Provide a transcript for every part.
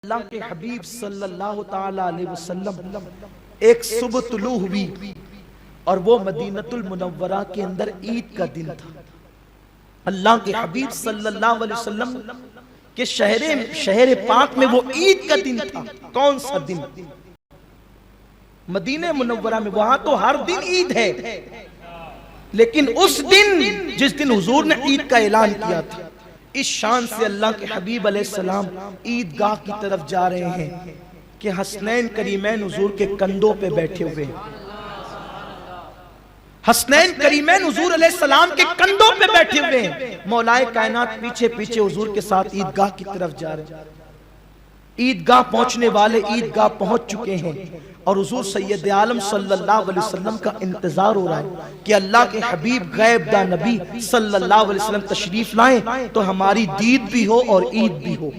اللہ کے حبیب صلی اللہ تعالی علیہ وسلم ایک صبح طلوع ہوئی اور وہ مدینۃ المنورہ کے اندر عید کا دن تھا۔ اللہ کے حبیب صلی اللہ علیہ وسلم کے شہر پاک میں وہ عید کا دن تھا۔ کون سا دن؟ مدینہ منورہ میں، وہاں تو ہر دن عید ہے، لیکن اس دن جس دن حضور نے عید کا اعلان کیا تھا، اس شان سے اللہ کے حبیب علیہ السلام عیدگاہ کی طرف جا رہے ہیں کہ حسنین کریمین حضور کے کندھوں پہ بیٹھے ہوئے ہیں۔ حسنین کریمین حضور علیہ السلام کے کندھوں پہ بیٹھے ہوئے ہیں۔ مولائے کائنات پیچھے پیچھے حضور کے ساتھ عیدگاہ کی طرف جا رہے ہیں۔ عیدگاہ پہنچنے والے عیدگاہ پہنچ چکے ہیں اور حضور سید عالم صلی اللہ علیہ وسلم کا انتظار ہو رہا ہے کہ اللہ کے حبیب غیب دا نبی صلی اللہ علیہ وسلم تشریف لائیں تو ہماری دید بھی ہو اور عید بھی ہو۔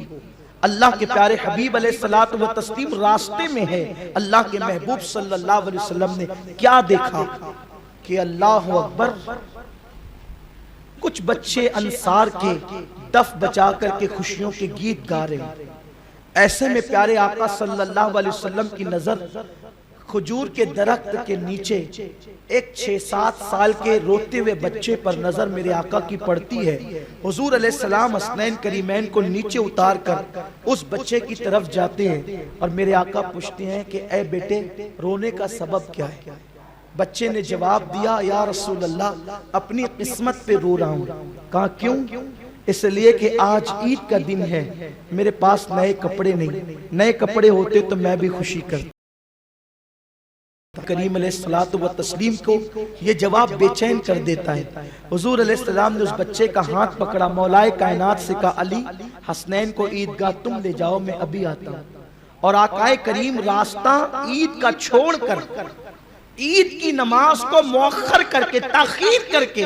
اللہ کے پیارے حبیب علیہ الصلوۃ والتسلیم راستے میں ہے۔ اللہ کے محبوب صلی اللہ علیہ وسلم نے کیا دیکھا کہ اللہ اکبر، کچھ بچے انصار کے دف بجا کر کے خوشیوں کے گیت گا رہے ہیں۔ ایسے میں پیارے آقا صلی اللہ علیہ وسلم کی نظر کھجور کے درخت کے نیچے ایک 6-7 سال کے روتے ہوئے بچے پر نظر میرے آقا کی پڑتی ہے۔ حضور علیہ السلام حسنین کریمین کو نیچے اتار کر اس بچے کی طرف جاتے ہیں اور میرے آقا پوچھتے ہیں کہ اے بیٹے، رونے کا سبب کیا ہے؟ بچے نے جواب دیا، یا رسول اللہ، اپنی قسمت پہ رو رہا ہوں۔ کہا کیوں؟ اس لیے کہ آج عید کا دن ہے، میرے پاس نئے کپڑے نہیں، نئے کپڑے ہوتے تو میں بھی خوشی کرتا۔ کریم علیہ الصلوۃ والتسلیم کو یہ جواب بے چین کر دیتا ہے۔ حضور علیہ السلام نے اس بچے کا ہاتھ پکڑا، مولائے کائنات سے کہا، علی، حسنین کو عیدگاہ تم لے جاؤ، میں ابھی آتا ہوں۔ اور آقائے کریم راستہ عید کا چھوڑ کر، عید کی نماز کو مؤخر کر کے، تاخیر کر کے،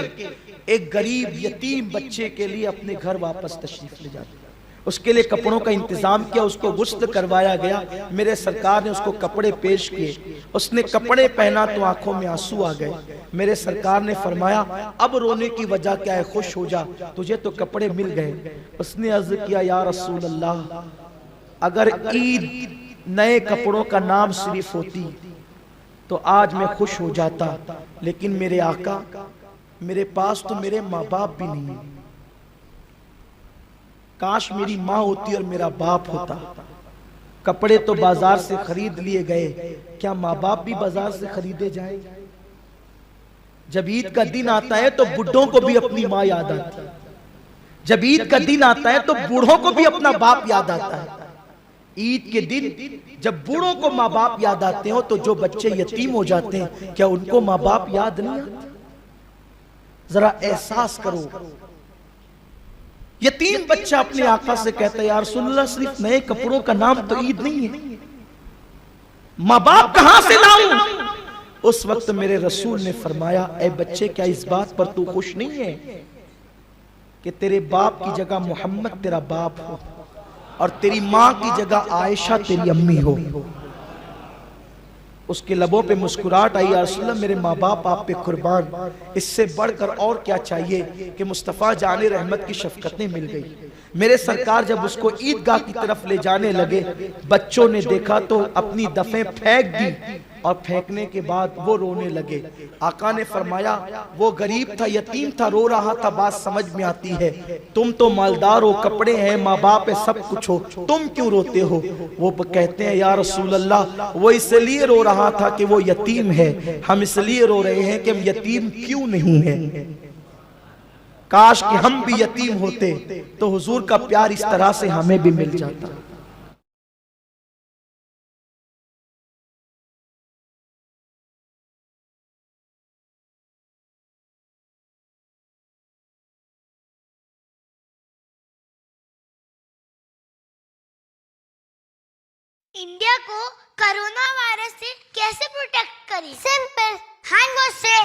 ایک غریب یتیم بچے کے لیے اپنے گھر واپس تشریف لے جاتے ہیں۔ اس کے لیے کپڑوں کا انتظام کیا، اس کو غسل کروایا گیا۔ میرے سرکار نے اس کو کپڑے پیش کیے، اس نے کپڑے پہنا تو آنکھوں میں آنسو آ گئے۔ میرے سرکار نے فرمایا، اب رونے کی وجہ کیا ہے، خوش ہو جا، تجھے تو کپڑے مل گئے۔ اس نے عرض کیا، یا رسول اللہ، اگر عید نئے کپڑوں کا نام صرف ہوتی تو آج میں خوش ہو جاتا، لیکن میرے آقا، میرے پاس تو میرے ماں باپ بھی نہیں ہیں۔ کاش میری ماں ہوتی اور میرا باپ ہوتا۔ کپڑے تو بازار سے خرید لیے گئے، کیا ماں باپ بھی بازار سے خریدے جائیں؟ جب عید کا دن آتا ہے تو بڈھوں کو بھی اپنی ماں یاد آتی ہے، جب عید کا دن آتا ہے تو بوڑھوں کو بھی اپنا باپ یاد آتا ہے۔ عید کے دن جب بوڑھوں کو ماں باپ یاد آتے ہوں تو جو بچے یتیم ہو جاتے ہیں، کیا ان کو ماں باپ یاد نہیں آتے؟ ذرا احساس کرو۔ یتیم بچہ اپنے آقا سے کہتا ہے، یا رسول اللہ، صرف نئے کپڑوں کا نام تو عید نہیں ہے، ماں باپ کہاں سے لاؤں؟ اس وقت میرے رسول نے فرمایا، اے بچے، کیا اس بات پر تو خوش نہیں ہے کہ تیرے باپ کی جگہ محمد تیرا باپ ہو اور تیری ماں کی جگہ عائشہ تیری امی ہو؟ اس کے لبوں پہ مسکراہٹ آئی، یا رسول اللہ، میرے ماں باپ آپ پہ قربان، اس سے بڑھ کر اور کیا چاہیے کہ مصطفیٰ جان رحمت کی شفقتیں مل گئی۔ میرے سرکار جب اس کو عیدگاہ کی طرف لے جانے لگے، بچوں نے دیکھا تو اپنی دفیں پھینک دی اور پھینکنے کے بعد وہ رونے لگے۔ آقا نے فرمایا، وہ غریب تھا، یتیم تھا، رو رہا تھا، بات سمجھ میں آتی ہے، تم تو مالدار ہو، کپڑے ہیں، ماں باپ ہے، سب کچھ ہو، تم کیوں روتے ہو؟ وہ کہتے ہیں، یا رسول اللہ، وہ اس لیے رو رہا تھا کہ وہ یتیم ہے، ہم اس لیے رو رہے ہیں کہ ہم یتیم کیوں نہیں ہیں۔ کاش کہ ہم بھی یتیم ہوتے تو حضور کا پیار اس طرح سے ہمیں بھی مل جاتا۔ انڈیا کو کرونا وائرس سے کیسے پروٹیکٹ کریں؟ سمپل، ہینڈ واش سے۔